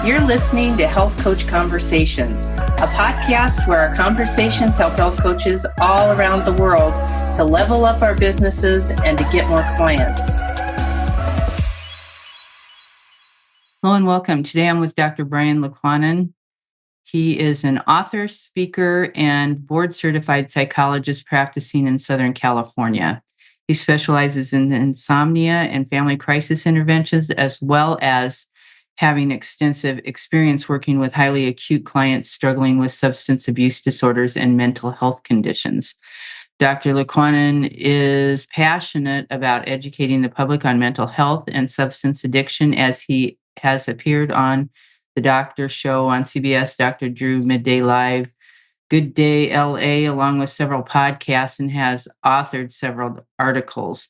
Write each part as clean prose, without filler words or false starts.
You're listening to Health Coach Conversations, a podcast where our conversations help health coaches all around the world to level up our businesses and to get more clients. Hello and welcome. Today I'm with Dr. Brian Licuanan. He is an author, speaker, and board-certified psychologist practicing in Southern California. He specializes in insomnia and family crisis interventions, as well as having extensive experience working with highly acute clients struggling with substance abuse disorders and mental health conditions. Dr. Licuanan is passionate about educating the public on mental health and substance addiction, as he has appeared on The Doctor Show on CBS, Dr. Drew Midday Live, Good Day LA, along with several podcasts, and has authored several articles.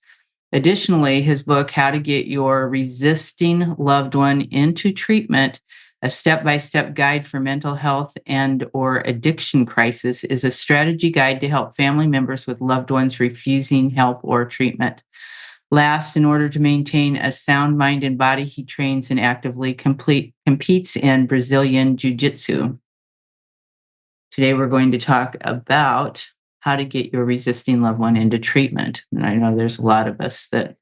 Additionally, his book, How to Get Your Resisting Loved One into Treatment, a step-by-step guide for mental health and or addiction crisis, is a strategy guide to help family members with loved ones refusing help or treatment. Last, in order to maintain a sound mind and body, he trains and actively competes in Brazilian Jiu-Jitsu. Today, we're going to talk about how to get your resisting loved one into treatment. And I know there's a lot of us that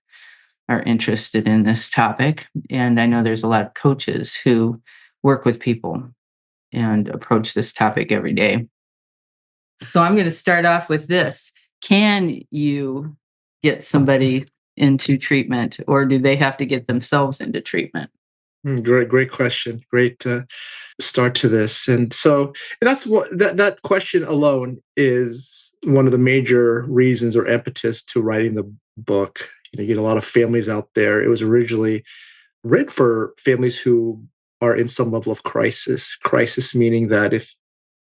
are interested in this topic. And I know there's a lot of coaches who work with people and approach this topic every day. So I'm going to start off with this. Can you get somebody into treatment, or do they have to get themselves into treatment? Great question. Great start to this. And that's what that question alone is one of the major reasons or impetus to writing the book. You get a lot of families out there. It was originally written for families who are in some level of crisis. Crisis meaning that if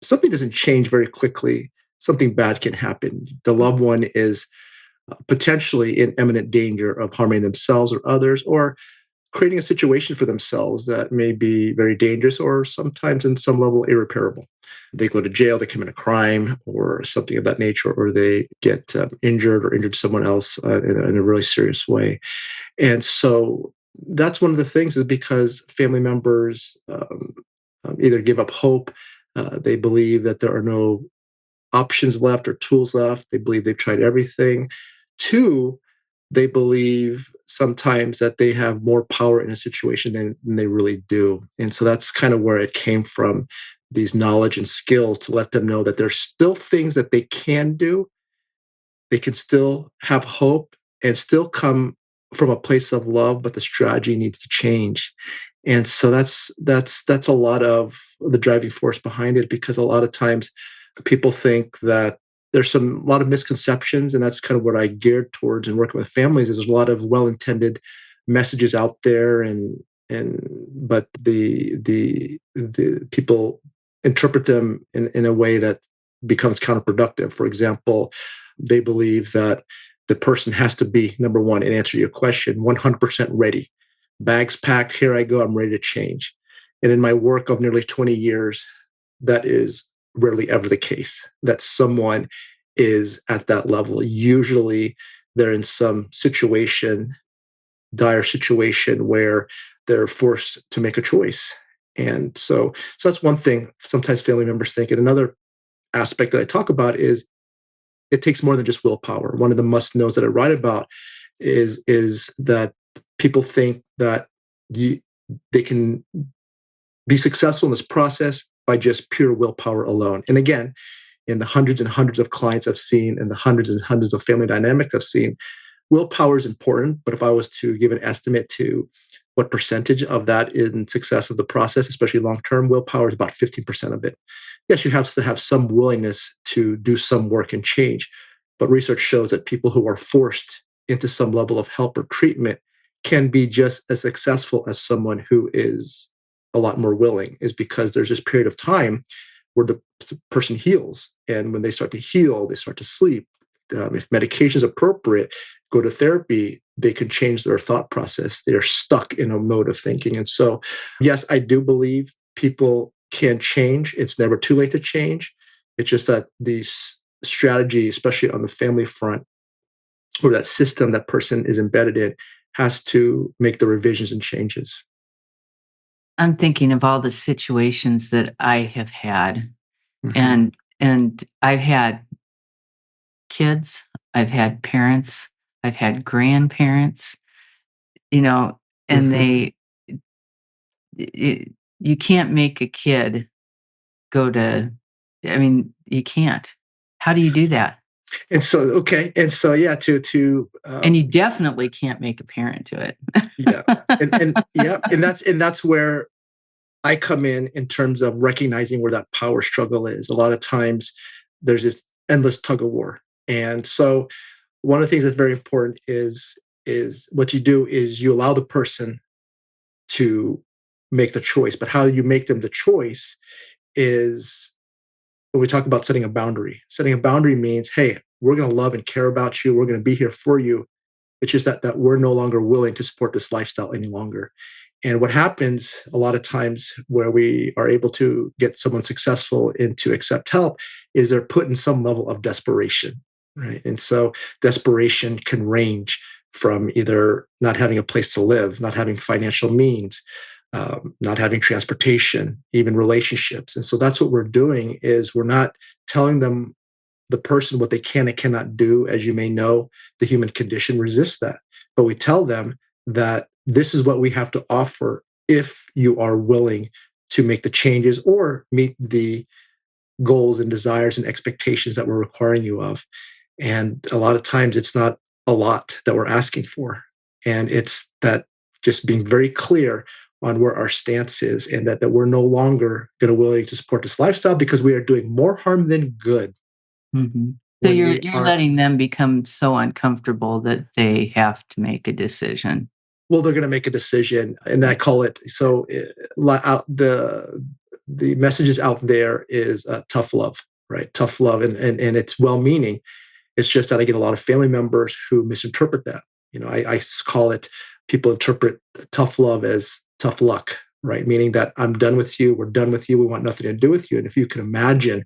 something doesn't change very quickly, something bad can happen. The loved one is potentially in imminent danger of harming themselves or others, or creating a situation for themselves that may be very dangerous or sometimes in some level irreparable. They go to jail, they commit a crime or something of that nature, or they get injured or injured someone else in a really serious way. And so that's one of the things, is because family members either give up hope, they believe that there are no options left or tools left, they believe they've tried everything. Two, they believe sometimes that they have more power in a situation than they really do. And so that's kind of where it came from, these knowledge and skills to let them know that there's still things that they can do. They can still have hope and still come from a place of love, but the strategy needs to change. And so that's a lot of the driving force behind it, because a lot of times people think that there's a lot of misconceptions, and that's kind of what I geared towards in working with families. Is there's a lot of well-intended messages out there, but the people interpret them in a way that becomes counterproductive. For example, they believe that the person has to be, number one, and answer your question, 100% ready. Bags packed, here I go, I'm ready to change. And in my work of nearly 20 years, that is rarely ever the case, that someone is at that level. Usually they're in some dire situation, where they're forced to make a choice. And so that's one thing sometimes family members think. And another aspect that I talk about is it takes more than just willpower. One of the must-knows that I write about is that people think that they can be successful in this process by just pure willpower alone. And again, in the hundreds and hundreds of clients I've seen and the hundreds and hundreds of family dynamics I've seen, willpower is important. But if I was to give an estimate to what percentage of that in success of the process, especially long-term, willpower is about 15% of it. Yes, you have to have some willingness to do some work and change. But research shows that people who are forced into some level of help or treatment can be just as successful as someone who is a lot more willing, is because there's this period of time where the person heals. And when they start to heal, they start to sleep. If medication is appropriate, go to therapy, they can change their thought process. They're stuck in a mode of thinking. And so, yes, I do believe people can change. It's never too late to change. It's just that the strategy, especially on the family front, or that system that person is embedded in, has to make the revisions and changes. I'm thinking of all the situations that I have had, Hmm. and I've had kids, I've had parents, I've had grandparents, you know, and Hmm. it, you can't make a kid go to, I mean, you can't. How do you do that? And so, okay, and so, yeah, And you definitely can't make a parent do yeah, and it. yeah, and that's where I come in terms of recognizing where that power struggle is. A lot of times, there's this endless tug of war, and so one of the things that's very important is what you do is you allow the person to make the choice, but how you make them the choice is when we talk about setting a boundary. Setting a boundary means, hey, we're going to love and care about you. We're going to be here for you. It's just that we're no longer willing to support this lifestyle any longer. And what happens a lot of times where we are able to get someone successful and to accept help is they're put in some level of desperation, right? And so desperation can range from either not having a place to live, not having financial means, not having transportation, even relationships. And so that's what we're doing is we're not telling them the person what they can and cannot do. As you may know, the human condition resists that. But we tell them that this is what we have to offer if you are willing to make the changes or meet the goals and desires and expectations that we're requiring you of. And a lot of times it's not a lot that we're asking for. And it's that just being very clear on where our stance is and that we're no longer going to willing to support this lifestyle because we are doing more harm than good Mhm. So when we you're are. letting them become so uncomfortable that they have to make a decision. Well, they're going to make a decision, and I call it so. The messages out there is tough love, right? Tough love, and it's well meaning. It's just that I get a lot of family members who misinterpret that. I call it, people interpret tough love as tough luck, right? Meaning that I'm done with you, we're done with you, we want nothing to do with you. And if you can imagine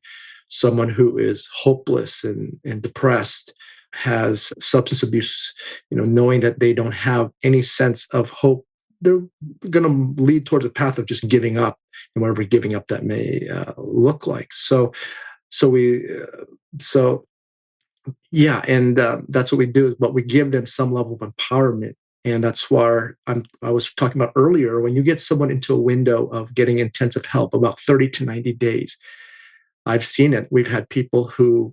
someone who is hopeless and depressed, has substance abuse, knowing that they don't have any sense of hope, they're going to lead towards a path of just giving up, and whatever giving up that may look like. So we, so yeah, and that's what we do. But we give them some level of empowerment, and that's why I was talking about earlier. When you get someone into a window of getting intensive help, about 30 to 90 days, I've seen it. We've had people who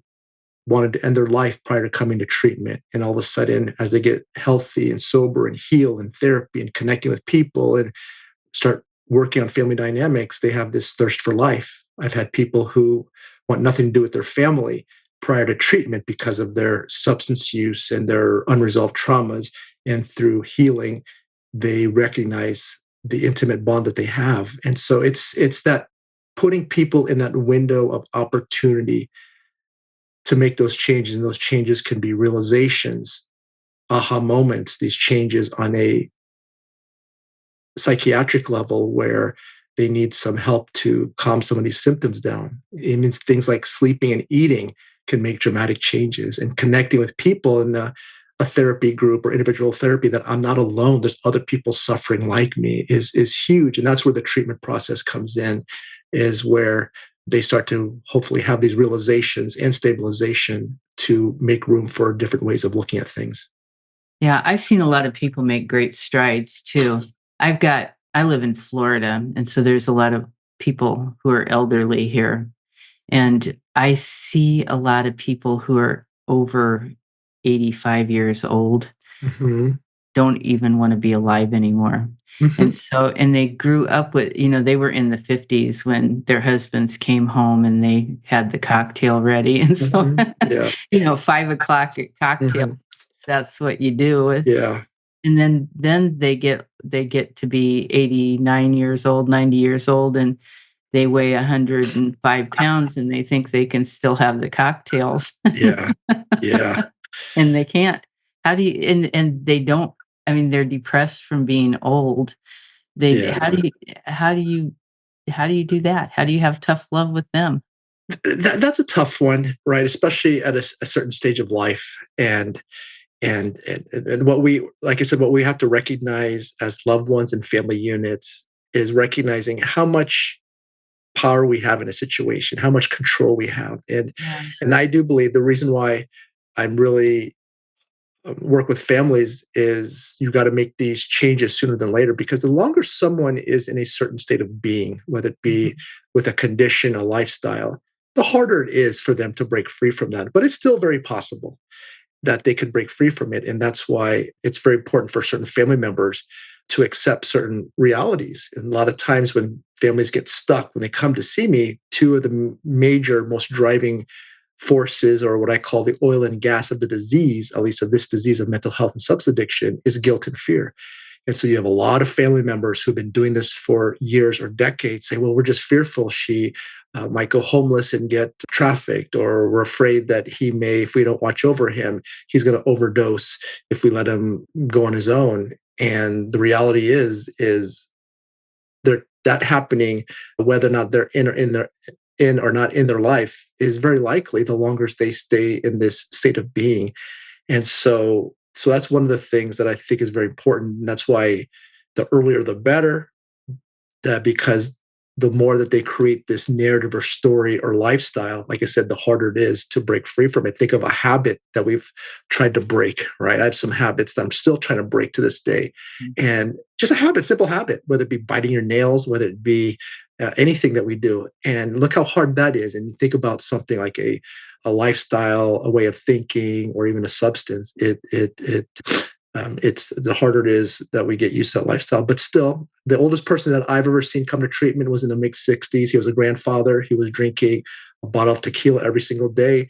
wanted to end their life prior to coming to treatment, and all of a sudden, as they get healthy and sober and heal and therapy and connecting with people and start working on family dynamics, they have this thirst for life. I've had people who want nothing to do with their family prior to treatment because of their substance use and their unresolved traumas. And through healing, they recognize the intimate bond that they have. And so it's that putting people in that window of opportunity to make those changes. And those changes can be realizations, aha moments, these changes on a psychiatric level where they need some help to calm some of these symptoms down. It means things like sleeping and eating can make dramatic changes, and connecting with people in a therapy group or individual therapy, that I'm not alone. There's other people suffering like me is huge. And that's where the treatment process comes in, is where they start to hopefully have these realizations and stabilization to make room for different ways of looking at things. Yeah, I've seen a lot of people make great strides too. I live in Florida, and so there's a lot of people who are elderly here. And I see a lot of people who are over 85 years old Hmm. don't even want to be alive anymore. Hmm. And they grew up with, they were in the 50s when their husbands came home and they had the cocktail ready. And so, Hmm. Yeah. 5 o'clock at cocktail, Hmm. that's what you do. Yeah. And then they get to be 89 years old, 90 years old, and they weigh 105 pounds and they think they can still have the cocktails. Yeah. Yeah. And they can't. How do you and they don't, I mean, they're depressed from being old. They Yeah. how do you how do you do that? How do you have tough love with them? That's a tough one, right? Especially at a certain stage of life. And what we, like I said, what we have to recognize as loved ones and family units is recognizing how much power we have in a situation, how much control we have. And I do believe the reason why I'm really work with families is you got to make these changes sooner than later, because the longer someone is in a certain state of being, whether it be with a condition, a lifestyle, the harder it is for them to break free from that. But it's still very possible that they could break free from it. And that's why it's very important for certain family members to accept certain realities. And a lot of times when families get stuck, when they come to see me, two of the major, most driving forces, or what I call the oil and gas of the disease, at least of this disease of mental health and substance addiction, is guilt and fear. And so you have a lot of family members who've been doing this for years or decades say, well, we're just fearful she might go homeless and get trafficked, or we're afraid that he may, if we don't watch over him, he's going to overdose if we let him go on his own. And the reality is that happening, whether or not they're in or not in their life, is very likely the longer they stay in this state of being. And so that's one of the things that I think is very important. And that's why the earlier the better, because the more that they create this narrative or story or lifestyle, like I said, the harder it is to break free from it. Think of a habit that we've tried to break, right? I have some habits that I'm still trying to break to this day. And just a habit, simple habit, whether it be biting your nails, whether it be anything that we do. And look how hard that is. And you think about something like a lifestyle, a way of thinking, or even a substance. It's the harder it is that we get used to that lifestyle. But still, the oldest person that I've ever seen come to treatment was in the mid-60s. He was a grandfather. He was drinking a bottle of tequila every single day.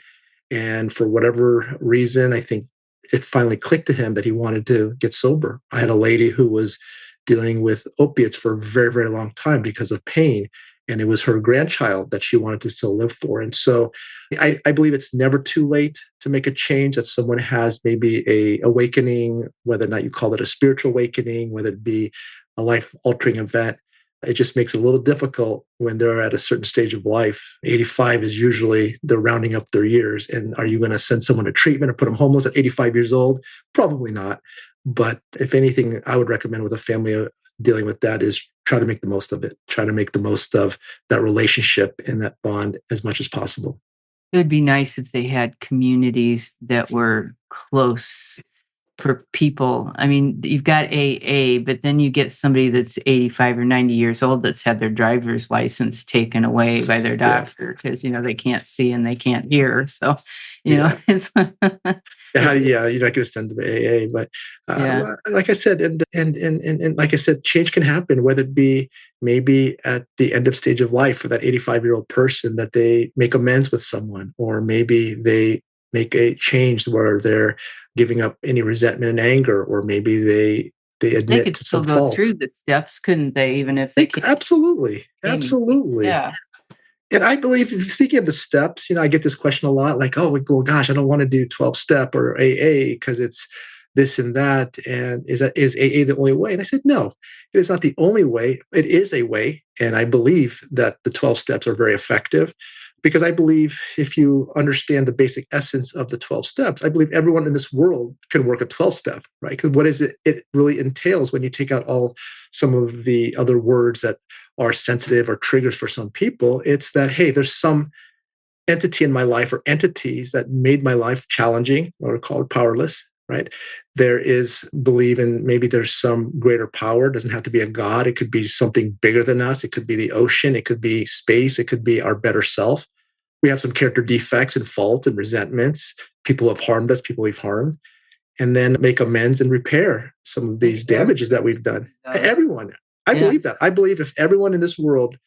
And for whatever reason, I think it finally clicked to him that he wanted to get sober. I had a lady who was dealing with opiates for a very, very long time because of pain. And it was her grandchild that she wanted to still live for. And so I believe it's never too late to make a change, that someone has maybe a awakening, whether or not you call it a spiritual awakening, whether it be a life-altering event. It just makes it a little difficult when they're at a certain stage of life. 85 is usually they're rounding up their years. And are you going to send someone to treatment or put them homeless at 85 years old? Probably not. But if anything, I would recommend with a family dealing with that is try to make the most of it. Try to make the most of that relationship and that bond as much as possible. It would be nice if they had communities that were close for people. I mean, you've got AA, but then you get somebody that's 85 or 90 years old that's had their driver's license taken away by their doctor because, they can't see and they can't hear. So, it's... You're not going to send them to AA, but like I said, and like I said, change can happen, whether it be maybe at the end of stage of life for that 85-year-old person that they make amends with someone, or maybe they make a change where they're giving up any resentment and anger, or maybe they admit to some faults. They could still go through the steps, couldn't they? Even if they can't. Absolutely. Yeah. And I believe, speaking of the steps, I get this question a lot, like, oh, well, gosh, I don't want to do 12-step or AA because it's this and that. And is AA the only way? And I said, no, it is not the only way. It is a way. And I believe that the 12 steps are very effective, because I believe if you understand the basic essence of the 12 steps, I believe everyone in this world can work a 12-step, right? Because what is it really entails when you take out some of the other words that are sensitive or triggers for some people, it's that, hey, there's some entity in my life or entities that made my life challenging, or called powerless, right? There is believe in maybe there's some greater power. It doesn't have to be a God. It could be something bigger than us. It could be the ocean. It could be space. It could be our better self. We have some character defects and faults and resentments. People have harmed us, people we've harmed, and then make amends and repair some of these damages that we've done. Everyone. I believe that. I believe if everyone in this world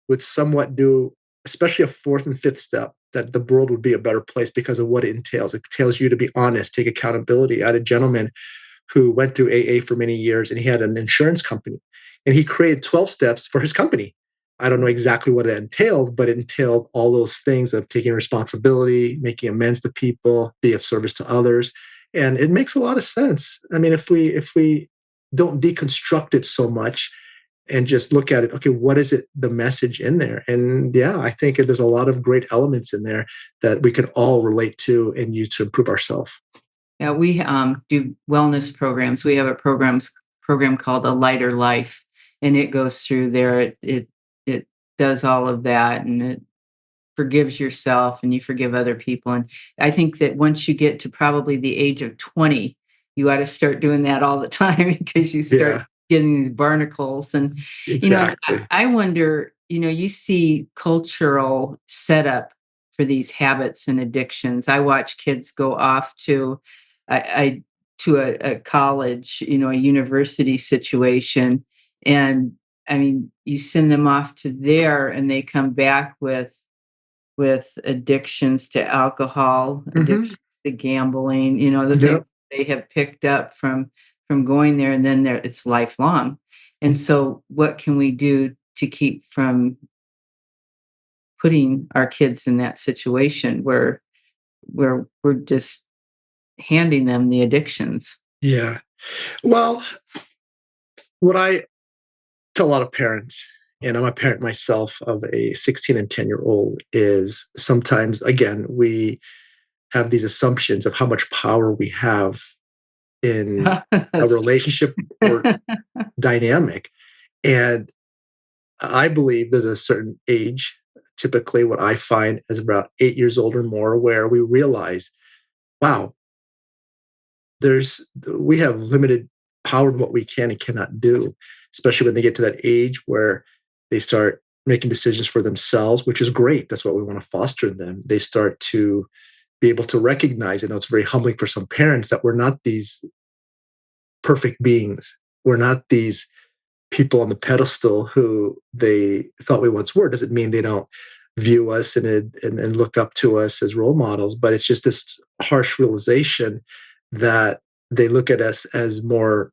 would somewhat do, especially a 4th and 5th step, that the world would be a better place because of what it entails. It entails you to be honest, take accountability. I had a gentleman who went through AA for many years, and he had an insurance company, and he created 12 steps for his company. I don't know exactly what it entailed, but it entailed all those things of taking responsibility, making amends to people, be of service to others. And it makes a lot of sense. I mean, if we don't deconstruct it so much and just look at it, okay, what is it, the message in there? And I think there's a lot of great elements in there that we could all relate to and use to improve ourselves. Yeah, we do wellness programs. We have a program called A Lighter Life. and it goes through there. It does all of that, and it forgives yourself, and you forgive other people. And I think that once you get to probably the age of 20, you ought to start doing that all the time because you start Yeah, getting these barnacles. And, exactly. I wonder, you see cultural setup for these habits and addictions. I watch kids go off I to a college, a university situation. And I mean, you send them off to there and they come back with addictions to alcohol, Hmm. addictions to gambling, the things Yep. they have picked up from going there, and then it's lifelong. And so what can we do to keep from putting our kids in that situation where we're just handing them the addictions? Yeah. Well, what I tell a lot of parents, and I'm a parent myself of a 16 and 10-year-old, is sometimes, again, we have these assumptions of how much power we have in a That's relationship or dynamic. And I believe there's a certain age, typically what I find is about 8 years old or more, where we realize, wow, we have limited power in what we can and cannot do, especially when they get to that age where they start making decisions for themselves, which is great. That's what we want to foster in them. They start to be able to recognize, it's very humbling for some parents that we're not these perfect beings. We're not these people on the pedestal who they thought we once were. Doesn't mean they don't view us and look up to us as role models, but it's just this harsh realization that they look at us as more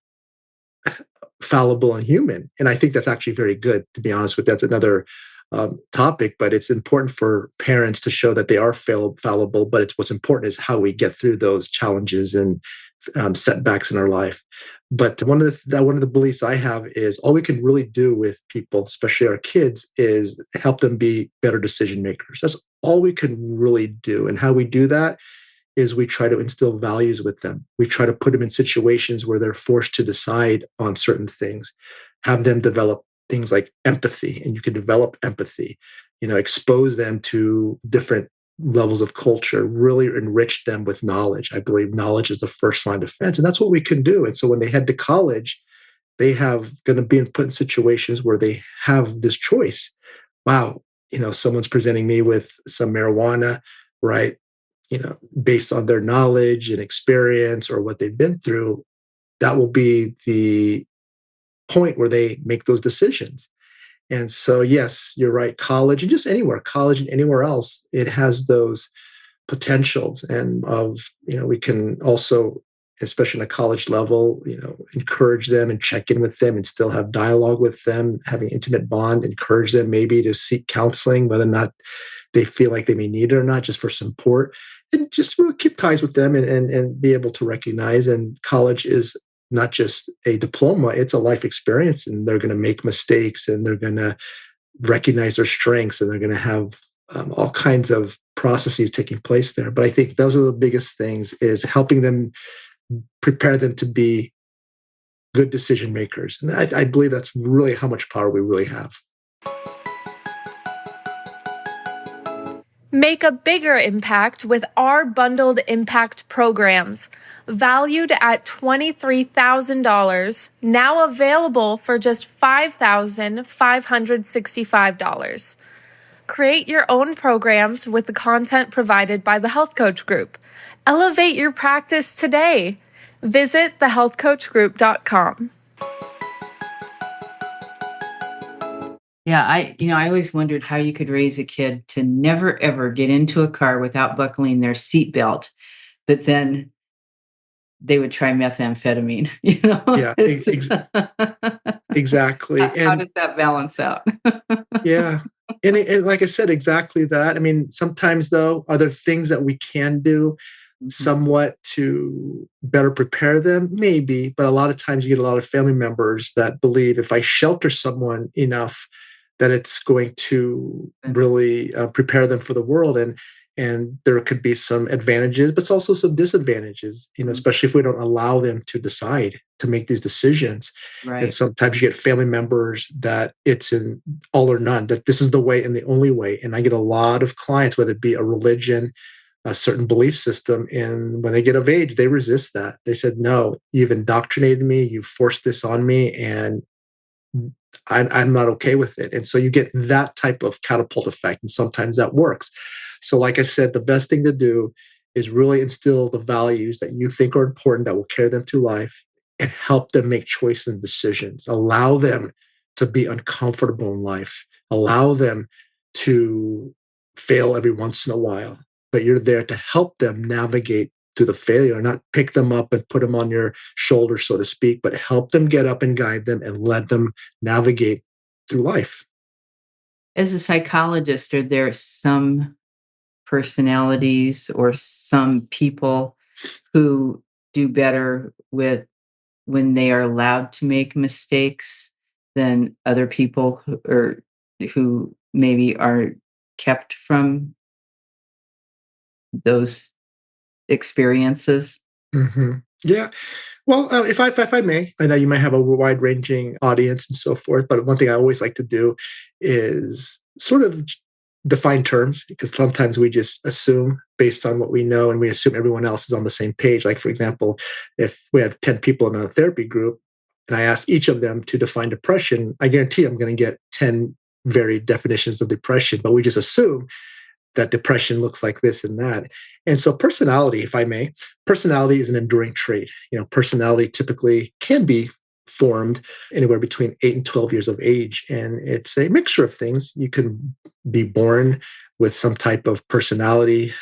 fallible and human. And I think that's actually very good, to be honest with you. That's another topic, but it's important for parents to show that they are fallible, but what's important is how we get through those challenges and setbacks in our life. But one of the beliefs I have is all we can really do with people, especially our kids, is help them be better decision makers. That's all we can really do. And how we do that is we try to instill values with them. We try to put them in situations where they're forced to decide on certain things, have them develop things like empathy, and you can develop empathy, expose them to different levels of culture, really enrich them with knowledge. I believe knowledge is the first line of defense, and that's what we can do. And so when they head to college, they have going to be put in situations where they have this choice. Wow, someone's presenting me with some marijuana, right? Based on their knowledge and experience or what they've been through, that will be the point where they make those decisions. And so, yes, you're right. College and just anywhere, college and anywhere else, it has those potentials. And we can also, especially in a college level, encourage them and check in with them and still have dialogue with them, having intimate bond, encourage them maybe to seek counseling, whether or not they feel like they may need it or not, just for support, and just really keep ties with them and be able to recognize. And college is not just a diploma, it's a life experience, and they're going to make mistakes and they're going to recognize their strengths and they're going to have all kinds of processes taking place there. But I think those are the biggest things, is helping them, prepare them to be good decision makers. And I believe that's really how much power we really have. Make a bigger impact with our bundled impact programs, valued at $23,000, now available for just $5,565. Create your own programs with the content provided by the Health Coach Group. Elevate your practice today. Visit thehealthcoachgroup.com. Yeah, I always wondered how you could raise a kid to never ever get into a car without buckling their seatbelt, but then they would try methamphetamine. Yeah, It's just exactly. how And does that balance out? yeah. And like I said, exactly that. I mean, sometimes though, are there things that we can do Mhm. somewhat to better prepare them? Maybe, but a lot of times you get a lot of family members that believe if I shelter someone enough, that it's going to really prepare them for the world. And there could be some advantages, but also some disadvantages, Mhm. especially if we don't allow them to decide to make these decisions. Right. And sometimes you get family members that it's an all or none, that this is the way and the only way. And I get a lot of clients, whether it be a religion, a certain belief system, and when they get of age, they resist that. They said, no, you've indoctrinated me, you forced this on me, and I'm not okay with it. And so you get that type of catapult effect, and sometimes that works. So, like I said, the best thing to do is really instill the values that you think are important that will carry them through life and help them make choices and decisions. Allow them to be uncomfortable in life. Allow them to fail every once in a while, but you're there to help them navigate through the failure, not pick them up and put them on your shoulder, so to speak, but help them get up and guide them and let them navigate through life. As a psychologist, are there some personalities or some people who do better with when they are allowed to make mistakes than other people who maybe are kept from those experiences? Mm-hmm. Yeah. Well, if I may, I know you might have a wide-ranging audience and so forth, but one thing I always like to do is sort of define terms, because sometimes we just assume based on what we know, and we assume everyone else is on the same page. Like, for example, if we have 10 people in a therapy group and I ask each of them to define depression, I guarantee I'm going to get 10 varied definitions of depression, but we just assume that depression looks like this and that. And so personality, if I may, personality is an enduring trait. Personality typically can be formed anywhere between 8 and 12 years of age. And it's a mixture of things. You can be born with some type of personality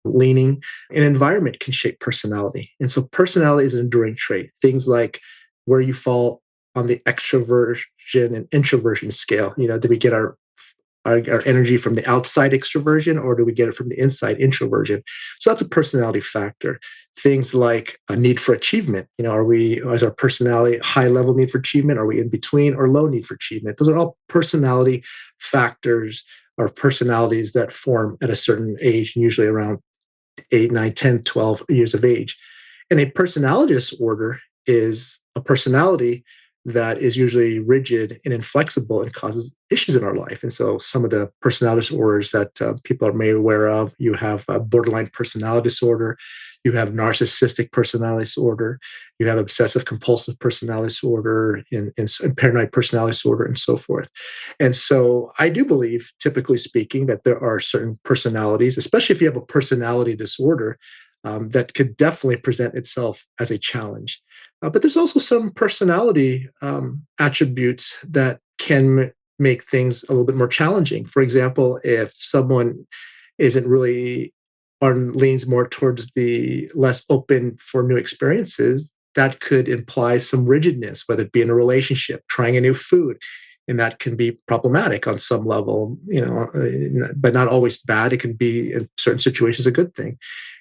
leaning. An environment can shape personality. And so personality is an enduring trait. Things like where you fall on the extroversion and introversion scale. Do we get our energy from the outside extroversion, or do we get it from the inside introversion? So that's a personality factor. Things like a need for achievement. Is our personality high level need for achievement? Are we in between or low need for achievement? Those are all personality factors or personalities that form at a certain age, usually around 8, 9, 10, 12 years of age. And a personality disorder is a personality that is usually rigid and inflexible and causes issues in our life. And so some of the personality disorders that people are made aware of, you have borderline personality disorder, you have narcissistic personality disorder, you have obsessive compulsive personality disorder, and paranoid personality disorder, and so forth. And so I do believe, typically speaking, that there are certain personalities, especially if you have a personality disorder, that could definitely present itself as a challenge. But there's also some personality attributes that can make things a little bit more challenging. For example, if someone isn't really or leans more towards the less open for new experiences, that could imply some rigidness, whether it be in a relationship, trying a new food. And that can be problematic on some level, but not always bad. It can be, in certain situations, a good thing.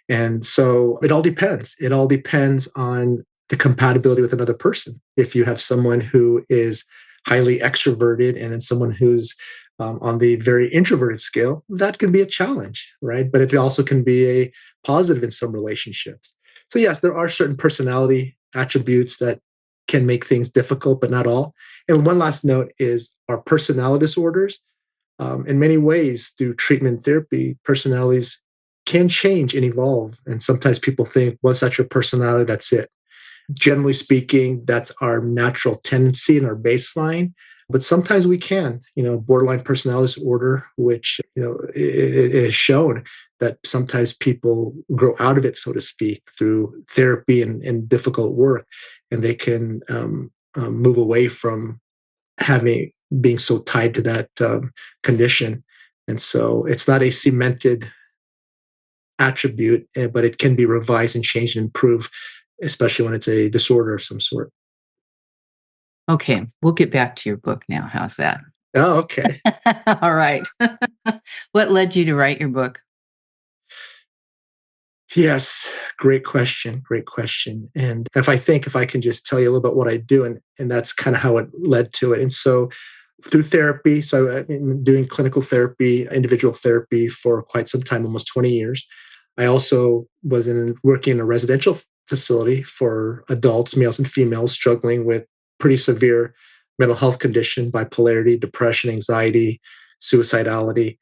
And so it all depends. It all depends on the compatibility with another person. If you have someone who is highly extroverted and then someone who's on the very introverted scale, that can be a challenge, right? But it also can be a positive in some relationships. So yes, there are certain personality attributes that can make things difficult, but not all. And one last note is our personality disorders. In many ways, through treatment therapy, personalities can change and evolve. And sometimes people think, once that's your personality, that's it. Generally speaking, that's our natural tendency and our baseline. But sometimes we can, borderline personality disorder, which, it is shown that sometimes people grow out of it, so to speak, through therapy and difficult work, and they can move away from being so tied to that condition. And so it's not a cemented attribute, but it can be revised and changed and improved, especially when it's a disorder of some sort. Okay, we'll get back to your book now. How's that? Oh, okay. All right. What led you to write your book? Yes, great question. Great question. And if I can just tell you a little bit what I do, and that's kind of how it led to it. And so through therapy, so I've been doing clinical therapy, individual therapy for quite some time, almost 20 years. I also was working in a residential facility for adults, males and females, struggling with pretty severe mental health condition, bipolarity, depression, anxiety, suicidality,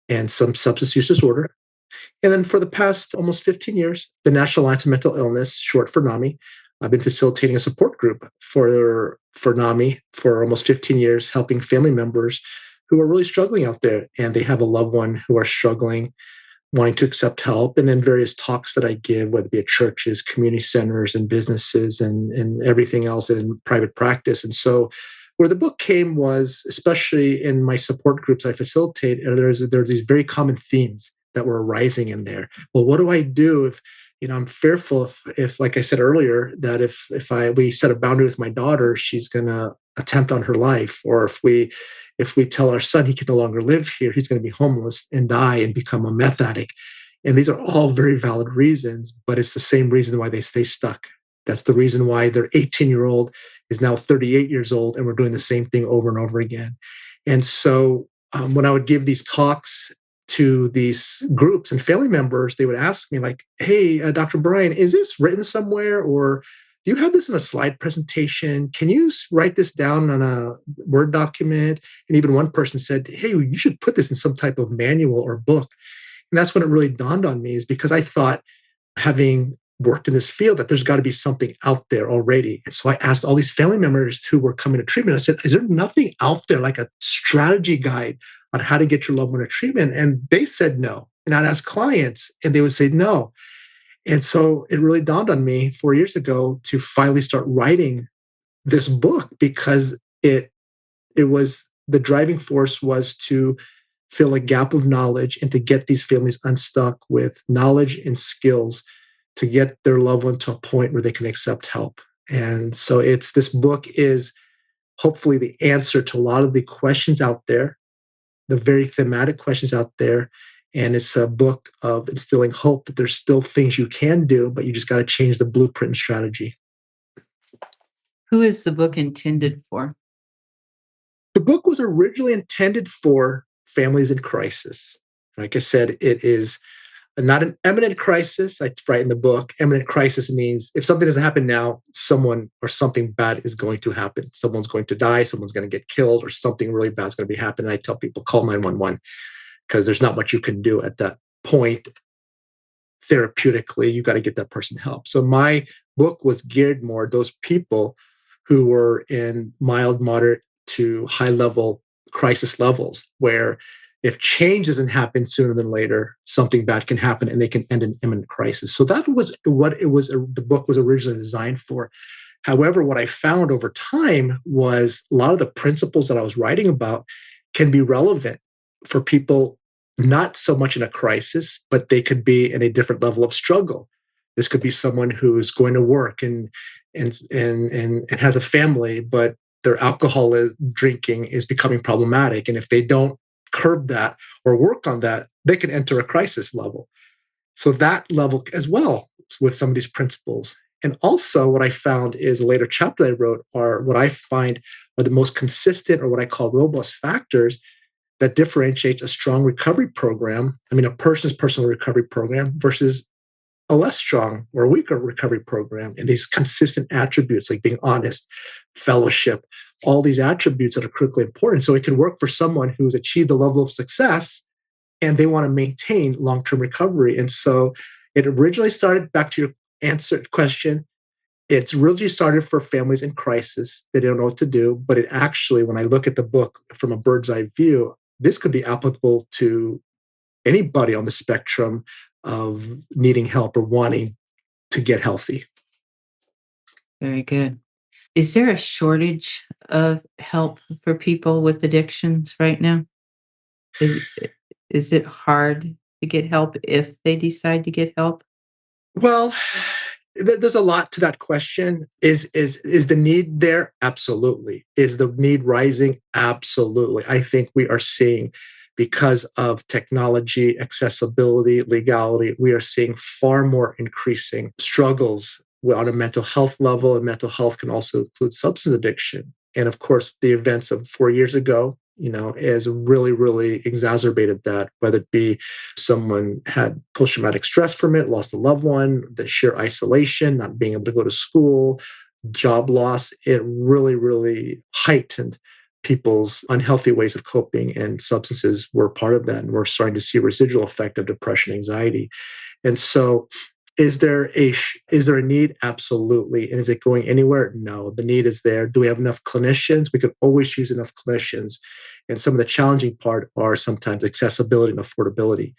and some substance use disorder. And then for the past almost 15 years, the National Alliance of Mental Illness, short for NAMI, I've been facilitating a support group for NAMI for almost 15 years, helping family members who are really struggling out there, and they have a loved one who are struggling, wanting to accept help. And then various talks that I give, whether it be at churches, community centers, and businesses, and everything else, and in private practice. And so where the book came was, especially in my support groups I facilitate, there are these very common themes that were arising in there. Well, what do I do if, I'm fearful if, like I said earlier, that if we set a boundary with my daughter, she's going to attempt on her life, or if we tell our son he can no longer live here, he's going to be homeless and die and become a meth addict. And these are all very valid reasons, but it's the same reason why they stay stuck. That's the reason why their 18-year-old is now 38 years old, and we're doing the same thing over and over again. And so when I would give these talks to these groups and family members, they would ask me like, hey, Dr. Brian, is this written somewhere, or do you have this in a slide presentation? Can you write this down on a Word document? And even one person said, hey, you should put this in some type of manual or book. And that's when it really dawned on me, is because I thought, having worked in this field, that there's got to be something out there already. And so I asked all these family members who were coming to treatment, I said, is there nothing out there like a strategy guide on how to get your loved one to treatment? And they said no. And I'd ask clients and they would say no. And so it really dawned on me 4 years ago to finally start writing this book, because it was, the driving force was to fill a gap of knowledge and to get these families unstuck with knowledge and skills to get their loved one to a point where they can accept help. And so this book is hopefully the answer to a lot of the questions out there, the very thematic questions out there. And it's a book of instilling hope that there's still things you can do, but you just got to change the blueprint and strategy. Who is the book intended for? The book was originally intended for families in crisis. Like I said, it is not an imminent crisis. I write in the book, imminent crisis means if something doesn't happen now, someone or something bad is going to happen. Someone's going to die, someone's going to get killed, or something really bad is going to be happening. I tell people, call 911, because there's not much you can do at that point. Therapeutically, you got to get that person help. So my book was geared more those people who were in mild, moderate to high level crisis levels, where if change doesn't happen sooner than later, something bad can happen and they can end in imminent crisis. So that was what the book was originally designed for. However, what I found over time was a lot of the principles that I was writing about can be relevant for people not so much in a crisis, but they could be in a different level of struggle. This could be someone who is going to work and has a family, but their alcohol drinking is becoming problematic. And if they don't curb that or work on that, they can enter a crisis level. So that level as well with some of these principles. And also what I found is a later chapter I wrote are what I find are the most consistent, or what I call robust factors that differentiates a strong recovery program, a person's personal recovery program versus a less strong or weaker recovery program. And these consistent attributes like being honest, fellowship, all these attributes that are critically important. So it can work for someone who's achieved a level of success and they want to maintain long-term recovery. And so it originally started, back to your question, it's really started for families in crisis. They don't know what to do, but it actually, when I look at the book from a bird's eye view, this could be applicable to anybody on the spectrum of needing help or wanting to get healthy. Very good. Is there a shortage of help for people with addictions right now? Is it hard to get help if they decide to get help? Well, there's a lot to that question. Is the need there? Absolutely. Is the need rising? Absolutely. I think we are seeing, because of technology, accessibility, legality, we are seeing far more increasing struggles on a mental health level, and mental health can also include substance addiction. And of course, the events of 4 years ago, has really, really exacerbated that, whether it be someone had post-traumatic stress from it, lost a loved one, the sheer isolation, not being able to go to school, job loss. It really, really heightened people's unhealthy ways of coping, and substances were part of that. And we're starting to see a residual effect of depression, anxiety. And so is there a need? Absolutely. And is it going anywhere? No, the need is there. Do we have enough clinicians? We could always use enough clinicians. And some of the challenging part are sometimes accessibility and affordability.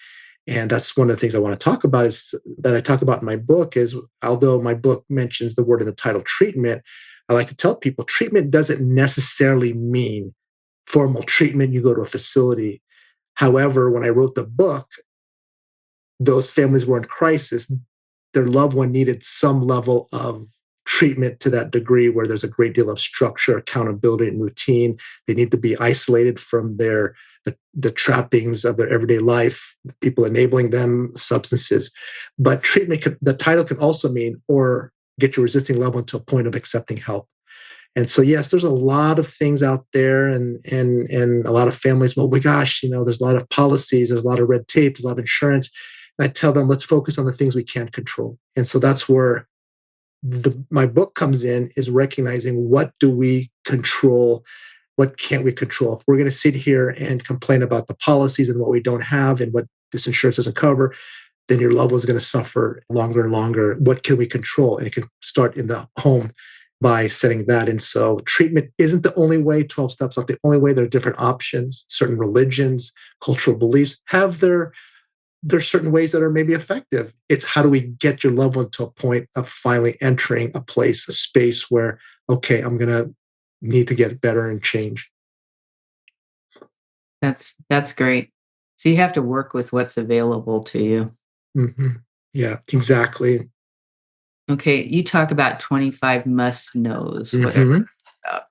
And that's one of the things I want to talk about, is that I talk about in my book, is although my book mentions the word in the title, treatment, I like to tell people treatment doesn't necessarily mean formal treatment. You go to a facility. However, when I wrote the book, those families were in crisis. Their loved one needed some level of treatment to that degree, where there's a great deal of structure, accountability, and routine. They need to be isolated from the trappings of their everyday life, people enabling them, substances. But treatment, the title can also mean, or get your resisting loved one to a point of accepting help. And so, yes, there's a lot of things out there, and a lot of families, well, my gosh, there's a lot of policies, there's a lot of red tape, there's a lot of insurance. And I tell them, let's focus on the things we can't control. And so that's where my book comes in, is recognizing, what do we control? What can't we control? If we're going to sit here and complain about the policies and what we don't have and what this insurance doesn't cover, then your loved one's going to suffer longer and longer. What can we control? And it can start in the home by setting that. And so treatment isn't the only way. 12 steps not the only way. There are different options. Certain religions, cultural beliefs have there's certain ways that are maybe effective. It's how do we get your loved one to a point of finally entering a place, a space where, okay, I'm going to need to get better and change. That's great. So you have to work with what's available to you. Mm-hmm. Yeah, exactly. Okay, you talk about 25 must-knows, Mm-hmm. whatever it's about.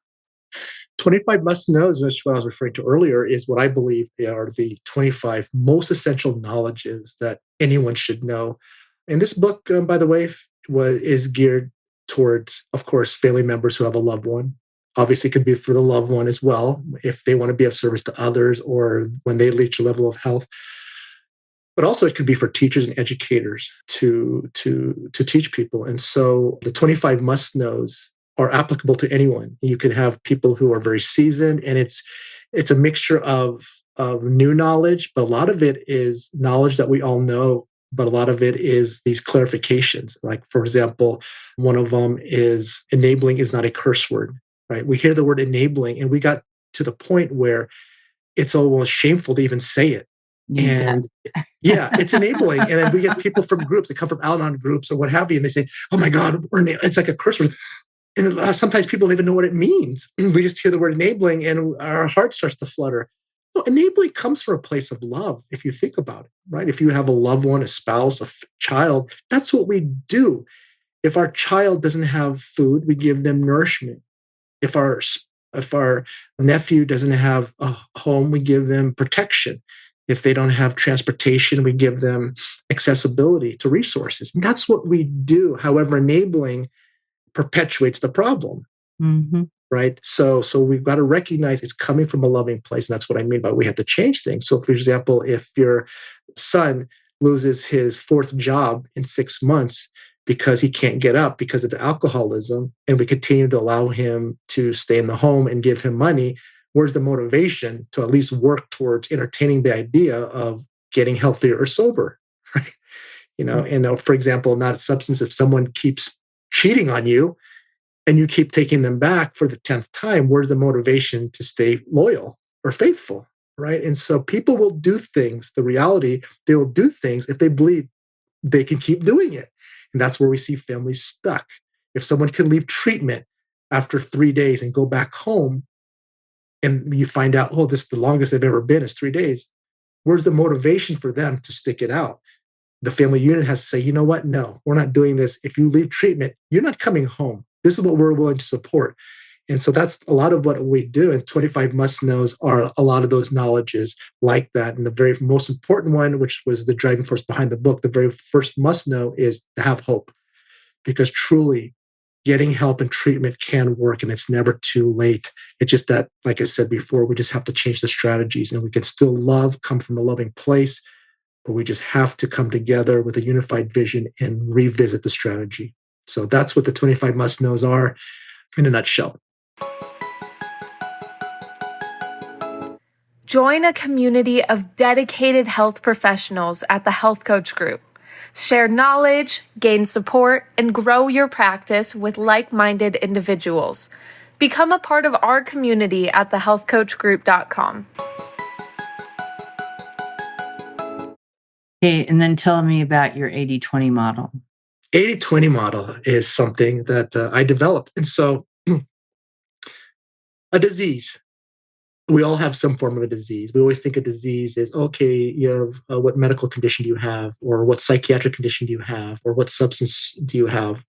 25 must-knows, which is what I was referring to earlier, is what I believe are the 25 most essential knowledges that anyone should know. And this book, by the way, is geared towards, of course, family members who have a loved one. Obviously, it could be for the loved one as well, if they want to be of service to others, or when they reach a level of health. But also it could be for teachers and educators to teach people. And so the 25 must-knows are applicable to anyone. You can have people who are very seasoned, and it's a mixture of new knowledge, but a lot of it is knowledge that we all know, but a lot of it is these clarifications. Like, for example, one of them is enabling is not a curse word, right? We hear the word enabling, and we got to the point where it's almost shameful to even say it. And yeah, it's enabling. And then we get people from groups that come from Al-Anon groups or what have you, and they say, oh my God, it's like a curse word. And sometimes people don't even know what it means. We just hear the word enabling and our heart starts to flutter. So enabling comes from a place of love, if you think about it, right? If you have a loved one, a spouse, a child, that's what we do. If our child doesn't have food, we give them nourishment. If our nephew doesn't have a home, we give them protection. If they don't have transportation, we give them accessibility to resources. And that's what we do. However, enabling perpetuates the problem, right? So we've got to recognize it's coming from a loving place. And that's what I mean by we have to change things. So, for example, if your son loses his 4th job in 6 months because he can't get up because of alcoholism, and we continue to allow him to stay in the home and give him money, where's the motivation to at least work towards entertaining the idea of getting healthier or sober, right? And for example, not a substance, if someone keeps cheating on you and you keep taking them back for the 10th time, where's the motivation to stay loyal or faithful, right? And so people will do things, the reality, they will do things if they believe they can keep doing it. And that's where we see families stuck. If someone can leave treatment after 3 days and go back home, and you find out, oh, this is the longest they've ever been is 3 days, where's the motivation for them to stick it out? The family unit has to say, you know what? No, we're not doing this. If you leave treatment, you're not coming home. This is what we're willing to support. And so that's a lot of what we do. And 25 must-knows are a lot of those knowledges like that. And the very most important one, which was the driving force behind the book, the very first must-know is to have hope. Because truly, getting help and treatment can work, and it's never too late. It's just that, like I said before, we just have to change the strategies, and we can still come from a loving place, but we just have to come together with a unified vision and revisit the strategy. So that's what the 25 must-knows are in a nutshell. Join a community of dedicated health professionals at the Health Coach Group. Share knowledge, gain support, and grow your practice with like-minded individuals. Become a part of our community at thehealthcoachgroup.com. Okay, and then tell me about your 80-20 model. 80-20 model is something that I developed. And so a disease, we all have some form of a disease. We always think a disease is, okay, you have what medical condition do you have, or what psychiatric condition do you have, or what substance do you have?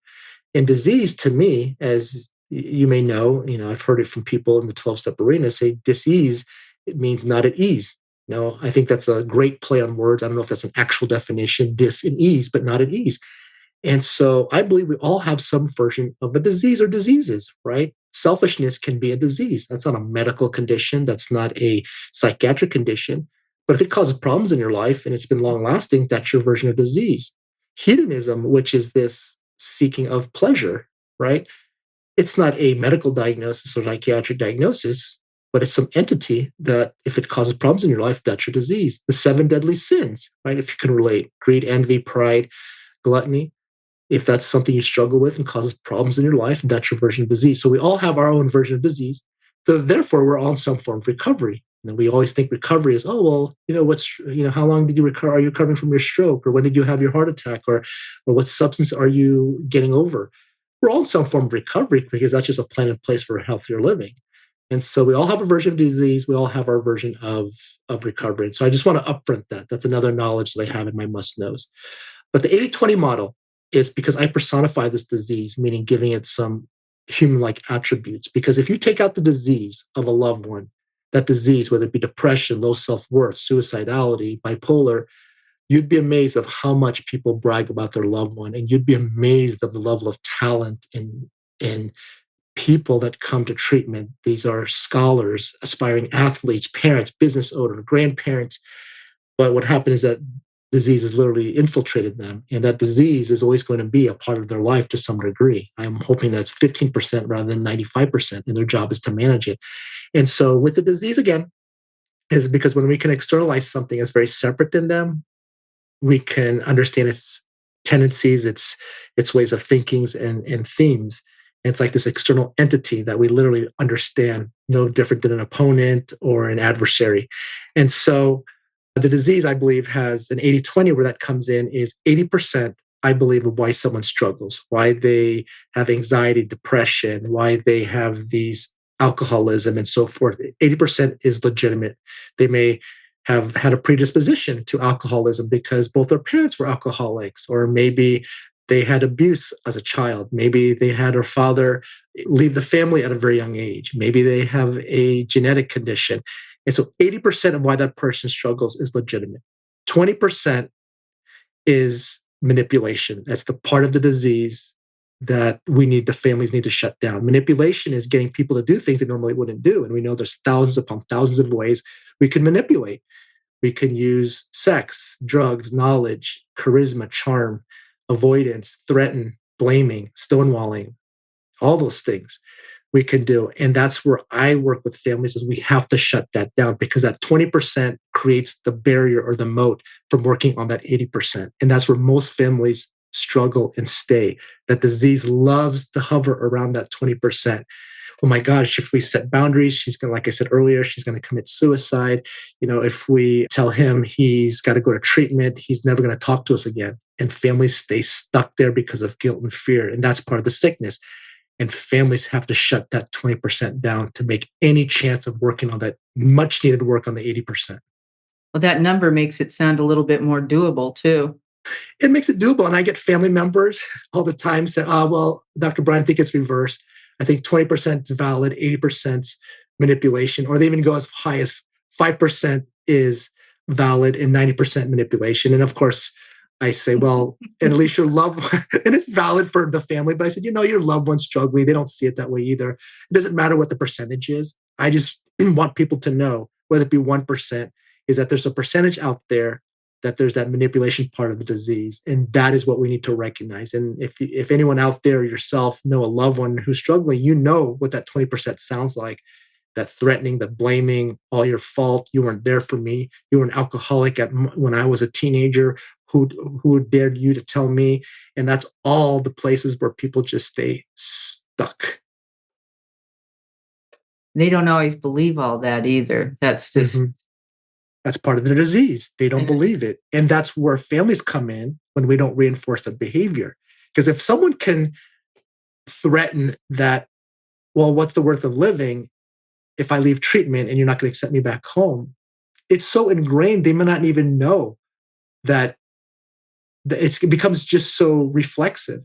And disease, to me, as you may know, I've heard it from people in the 12-step arena say disease, it means not at ease. I think that's a great play on words. I don't know if that's an actual definition, dis and ease, but not at ease. And so I believe we all have some version of a disease or diseases, right? Selfishness can be a disease. That's not a medical condition. That's not a psychiatric condition. But if it causes problems in your life and it's been long lasting, that's your version of disease. Hedonism, which is this seeking of pleasure, right? It's not a medical diagnosis or psychiatric diagnosis, but it's some entity that if it causes problems in your life, that's your disease. The 7 deadly sins, right? If you can relate, greed, envy, pride, gluttony. If that's something you struggle with and causes problems in your life, that's your version of disease. So we all have our own version of disease. So therefore, we're all in some form of recovery. And we always think recovery is, oh, well, how long did you recover? Are you recovering from your stroke? Or when did you have your heart attack? Or what substance are you getting over? We're all in some form of recovery because that's just a plan in place for a healthier living. And so we all have a version of disease. We all have our version of recovery. And so I just want to upfront that. That's another knowledge that I have in my must-knows. But the 80-20 model is because I personify this disease, meaning giving it some human-like attributes. Because if you take out the disease of a loved one, that disease, whether it be depression, low self-worth, suicidality, bipolar, you'd be amazed of how much people brag about their loved one. And you'd be amazed of the level of talent in people that come to treatment. These are scholars, aspiring athletes, parents, business owners, grandparents. But what happened is that disease has literally infiltrated them. And that disease is always going to be a part of their life to some degree. I'm hoping that's 15% rather than 95%. And their job is to manage it. And so with the disease, again, is because when we can externalize something that's very separate than them, we can understand its tendencies, its ways of thinking and themes. And it's like this external entity that we literally understand, no different than an opponent or an adversary. And so the disease, I believe, has an 80-20 where that comes in is 80%, I believe, of why someone struggles, why they have anxiety, depression, why they have these alcoholism and so forth. 80% is legitimate. They may have had a predisposition to alcoholism because both their parents were alcoholics, or maybe they had abuse as a child. Maybe they had their father leave the family at a very young age. Maybe they have a genetic condition. And so 80% of why that person struggles is legitimate. 20% is manipulation. That's the part of the disease that the families need to shut down. Manipulation is getting people to do things they normally wouldn't do. And we know there's thousands upon thousands of ways we can manipulate. We can use sex, drugs, knowledge, charisma, charm, avoidance, threaten, blaming, stonewalling, all those things we can do. And that's where I work with families is we have to shut that down because that 20% creates the barrier or the moat from working on that 80%. And that's where most families struggle and stay. That disease loves to hover around that 20%. Oh my gosh, if we set boundaries, she's going to, like I said earlier, she's going to commit suicide. If we tell him he's got to go to treatment, he's never going to talk to us again. And families stay stuck there because of guilt and fear. And that's part of the sickness. And families have to shut that 20% down to make any chance of working on that much needed work on the 80%. Well, that number makes it sound a little bit more doable too. It makes it doable. And I get family members all the time say, well, Dr. Brian, I think it's reversed. I think 20% is valid, 80% is manipulation, or they even go as high as 5% is valid and 90% manipulation. And of course, I say, well, at least your loved one, and it's valid for the family, but I said, your loved one's struggling. They don't see it that way either. It doesn't matter what the percentage is. I just want people to know, whether it be 1%, is that there's a percentage out there that there's that manipulation part of the disease. And that is what we need to recognize. And if anyone out there, yourself, know a loved one who's struggling, you know what that 20% sounds like. That threatening, the blaming, all your fault. You weren't there for me. You were an alcoholic when I was a teenager. Who dared you to tell me? And that's all the places where people just stay stuck. They don't always believe all that either. That's just... That's part of the disease. They don't believe it. And that's where families come in when we don't reinforce the behavior. Because if someone can threaten that, well, what's the worth of living if I leave treatment and you're not going to accept me back home? It's so ingrained, they may not even know that it becomes just so reflexive.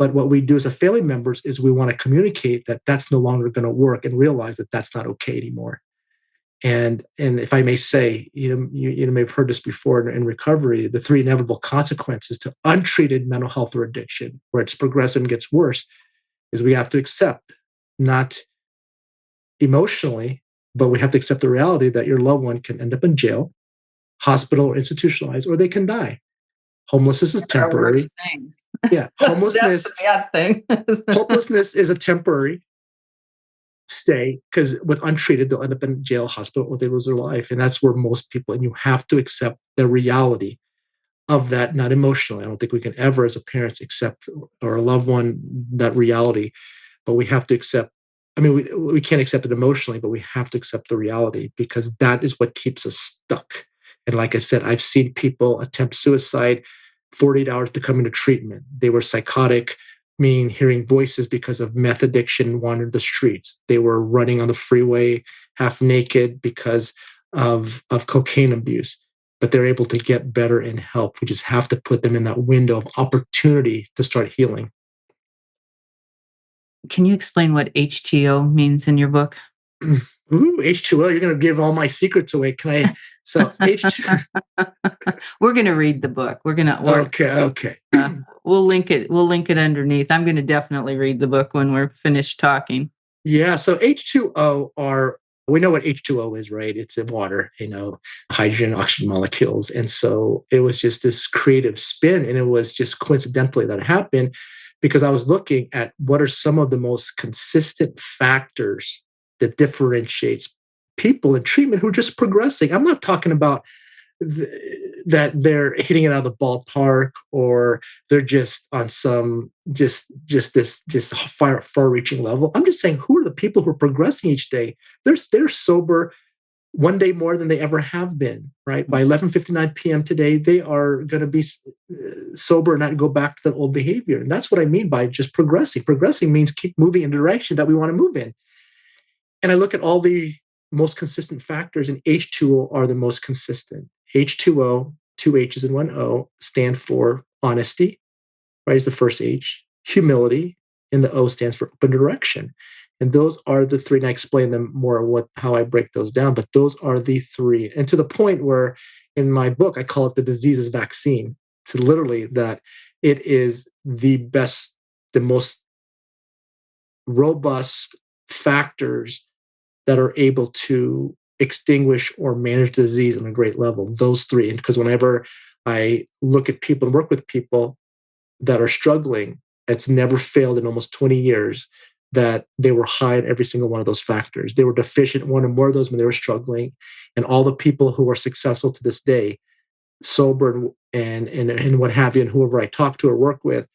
But what we do as a family members is we want to communicate that that's no longer going to work and realize that that's not okay anymore. And if I may say, you may have heard this before in recovery, the 3 inevitable consequences to untreated mental health or addiction, where it's progressive and gets worse, is we have to accept, not emotionally, but we have to accept the reality that your loved one can end up in jail, hospital, or institutionalized, or they can die. Homelessness is temporary. Yeah, homelessness. That's a bad thing. Hopelessness is a temporary stay, because with untreated, they'll end up in jail, hospital, or they lose their life. And that's where most people, and you have to accept the reality of that, not emotionally. I don't think we can ever, as a parents, accept, or a loved one, that reality. But we have to accept, we can't accept it emotionally, but we have to accept the reality, because that is what keeps us stuck. And like I said, I've seen people attempt suicide 48 hours to come into treatment. They were psychotic, meaning hearing voices because of meth addiction, wandered the streets. They were running on the freeway half naked because of cocaine abuse. But they're able to get better and help. We just have to put them in that window of opportunity to start healing. Can you explain what H2O means in your book? Ooh, H2O, you're going to give all my secrets away. Can I? So H2O. We're going to read the book. Okay. We'll link it. We'll link it underneath. I'm going to definitely read the book when we're finished talking. Yeah. So H2O we know what H2O is, right? It's in water, hydrogen, oxygen molecules. And so it was just this creative spin, and it was just coincidentally that it happened, because I was looking at what are some of the most consistent factors that differentiates people in treatment who are just progressing. I'm not talking about that they're hitting it out of the ballpark, or they're just on some just this far-reaching level. I'm just saying, who are the people who are progressing each day? They're sober one day more than they ever have been, right? By 11:59 p.m. today, they are going to be sober and not go back to that old behavior. And that's what I mean by just progressing. Progressing means keep moving in the direction that we want to move in. And I look at all the most consistent factors, and H2O are the most consistent. H2O, 2 H's and 1 O, stand for honesty, right, is the first H, humility, and the O stands for open direction. And those are the 3, and I explain them more how I break those down, but those are the 3. And to the point where in my book, I call it the disease's vaccine. It's literally that it is the best, the most robust factors that are able to extinguish or manage disease on a great level. Those 3. And because whenever I look at people and work with people that are struggling, it's never failed in almost 20 years that they were high in every single one of those factors. They were deficient in one or more of those when they were struggling. And all the people who are successful to this day, sober and what have you, and whoever I talk to or work with,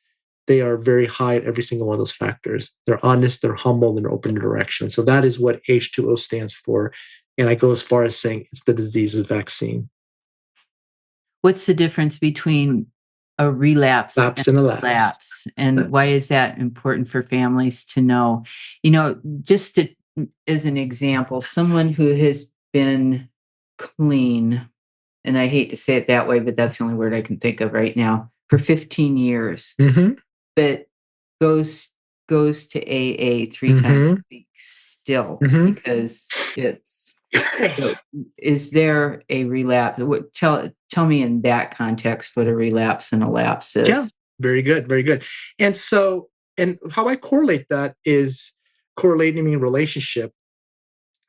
they are very high in every single one of those factors. They're honest, they're humble, and they're open to direction. So that is what H2O stands for. And I go as far as saying it's the disease's vaccine. What's the difference between a relapse and a lapse? And why is that important for families to know? Just as an example, someone who has been clean, and I hate to say it that way, but that's the only word I can think of right now, for 15 years. Mm-hmm. But goes to AA 3 times a week still, because it's So is there a relapse? Tell me in that context what a relapse and a lapse is. Yeah, very good, very good. And so, and how I correlate that is correlating meaning relationship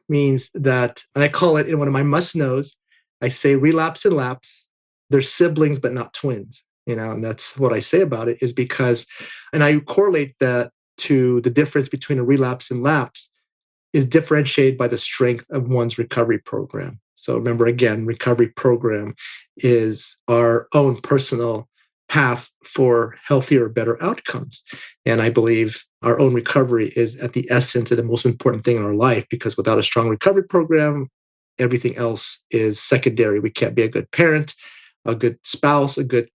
means that, and I call it in one of my must knows, I say relapse and lapse, they're siblings but not twins. And that's what I say about it is because, and I correlate that to the difference between a relapse and lapse is differentiated by the strength of one's recovery program. So remember, again, recovery program is our own personal path for healthier, better outcomes. And I believe our own recovery is at the essence of the most important thing in our life, because without a strong recovery program, everything else is secondary. We can't be a good parent, a good spouse, a good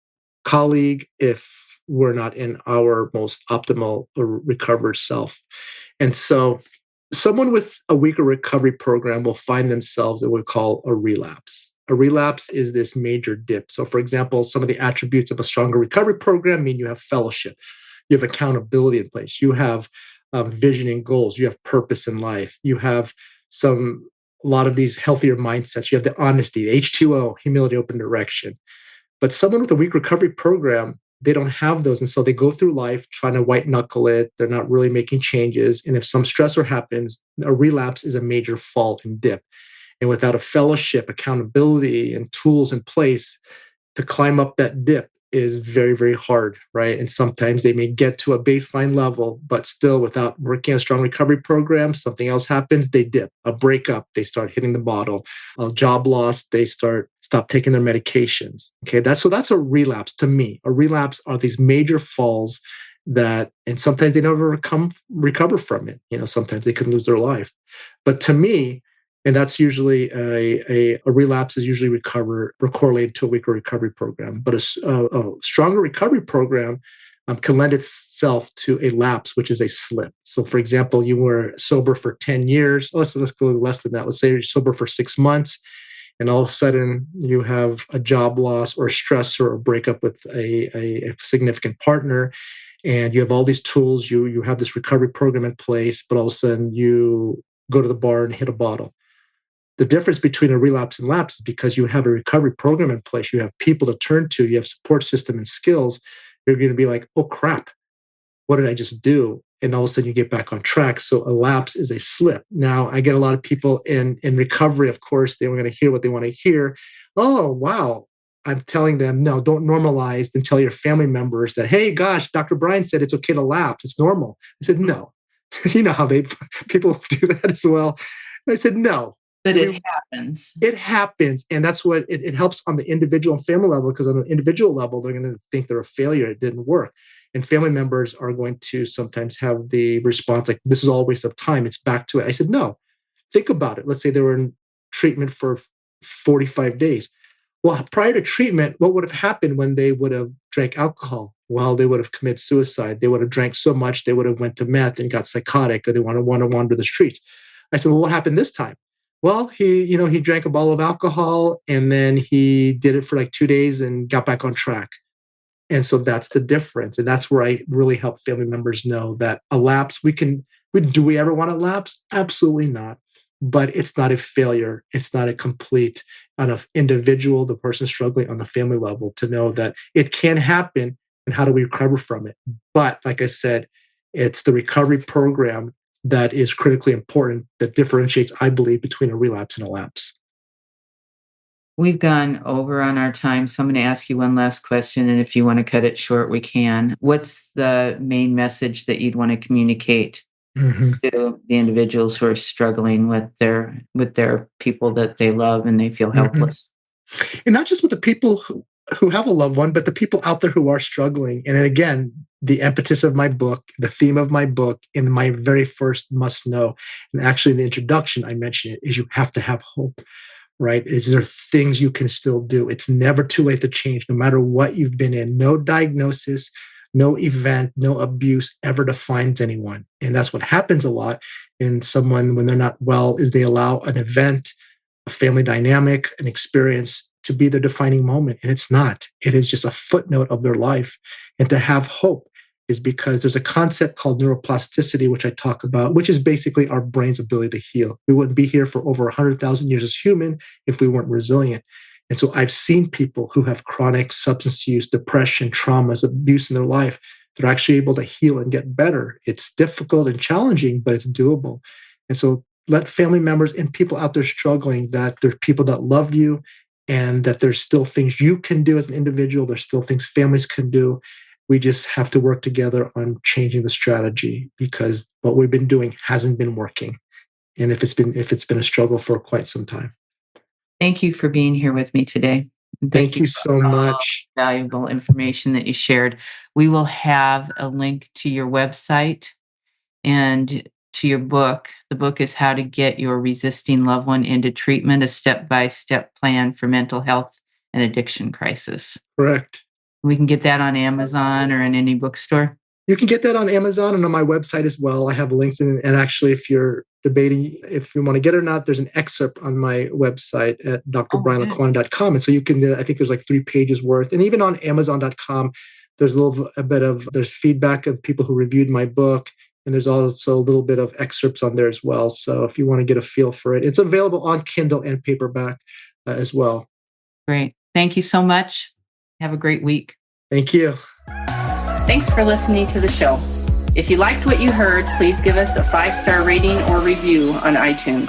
colleague if we're not in our most optimal recovered self. And so someone with a weaker recovery program will find themselves in what we call a relapse. A relapse is this major dip. So, for example, some of the attributes of a stronger recovery program mean you have fellowship, you have accountability in place, you have vision and goals, you have purpose in life, you have a lot of these healthier mindsets, you have the honesty, the H2O, humility, open direction. But someone with a weak recovery program, they don't have those. And so they go through life trying to white knuckle it. They're not really making changes. And if some stressor happens, a relapse is a major fall and dip. And without a fellowship, accountability, and tools in place to climb up that dip is very, very hard, right? And sometimes they may get to a baseline level, but still without working on a strong recovery program, something else happens, they dip. A breakup, they start hitting the bottle. A job loss, they stop taking their medications. Okay, that's a relapse to me. A relapse are these major falls that, and sometimes they never recover from it. Sometimes they can lose their life. But to me, and that's usually a relapse is usually correlated to a weaker recovery program. But a stronger recovery program can lend itself to a lapse, which is a slip. So, for example, you were sober for 10 years. Let's go less than that. Let's say you're sober for 6 months, and all of a sudden you have a job loss or a stress or a breakup with a significant partner, and you have all these tools. You have this recovery program in place, but all of a sudden you go to the bar and hit a bottle. The difference between a relapse and lapse is because you have a recovery program in place, you have people to turn to, you have support system and skills, you're going to be like, oh crap, what did I just do? And all of a sudden you get back on track. So a lapse is a slip. Now, I get a lot of people in recovery, of course, they were going to hear what they want to hear. Oh, wow. I'm telling them, no, don't normalize and tell your family members that, hey, gosh, Dr. Brian said it's okay to lapse. It's normal. I said, no. You know how people do that as well. And I said, no. But it happens. It happens. And that's what it helps on the individual and family level, because on an individual level, they're going to think they're a failure. It didn't work. And family members are going to sometimes have the response like, this is all a waste of time. It's back to it. I said, no, think about it. Let's say they were in treatment for 45 days. Well, prior to treatment, what would have happened when they would have drank alcohol? Well, they would have committed suicide. They would have drank so much, they would have went to meth and got psychotic, or they want to wander the streets. I said, well, what happened this time? Well, he drank a bottle of alcohol, and then he did it for like 2 days and got back on track. And so that's the difference. And that's where I really help family members know that a lapse, do we ever want to lapse? Absolutely not. But it's not a failure. It's not a complete on an individual, the person struggling on the family level, to know that it can happen and how do we recover from it. But like I said, it's the recovery program that is critically important, that differentiates, I believe, between a relapse and a lapse. We've gone over on our time, so I'm going to ask you one last question, and if you want to cut it short, we can. What's the main message that you'd want to communicate to the individuals who are struggling with their people that they love and they feel helpless? And not just with the people who have a loved one, but the people out there who are struggling. And again, the impetus of my book, the theme of my book, in my very first must know, and actually in the introduction, I mentioned it, is you have to have hope, right? Is there things you can still do? It's never too late to change, no matter what you've been in. No diagnosis, no event, no abuse ever defines anyone. And that's what happens a lot in someone when they're not well, is they allow an event, a family dynamic, an experience to be their defining moment. And it's not. It is just a footnote of their life. And to have hope is because there's a concept called neuroplasticity, which I talk about, which is basically our brain's ability to heal. We wouldn't be here for over 100,000 years as human if we weren't resilient. And so I've seen people who have chronic substance use, depression, traumas, abuse in their life. They're actually able to heal and get better. It's difficult and challenging, but it's doable. And so let family members and people out there struggling that there are people that love you and that there's still things you can do as an individual. There's still things families can do. We just have to work together on changing the strategy because what we've been doing hasn't been working. And if it's been a struggle for quite some time. Thank you for being here with me today. Thank you so much. Valuable information that you shared. We will have a link to your website and to your book. The book is How to Get Your Resisting Loved One into Treatment, a step-by-step plan for mental health and addiction crisis. Correct. We can get that on Amazon or in any bookstore. You can get that on Amazon and on my website as well. I have links and actually, if you're debating if you want to get it or not, there's an excerpt on my website at drbrianlicuanan.com. And so you can, I think there's like 3 pages worth. And even on Amazon.com, there's there's feedback of people who reviewed my book. And there's also a little bit of excerpts on there as well. So if you want to get a feel for it, it's available on Kindle and paperback as well. Great. Thank you so much. Have a great week. Thank you. Thanks for listening to the show. If you liked what you heard, please give us a 5-star rating or review on iTunes.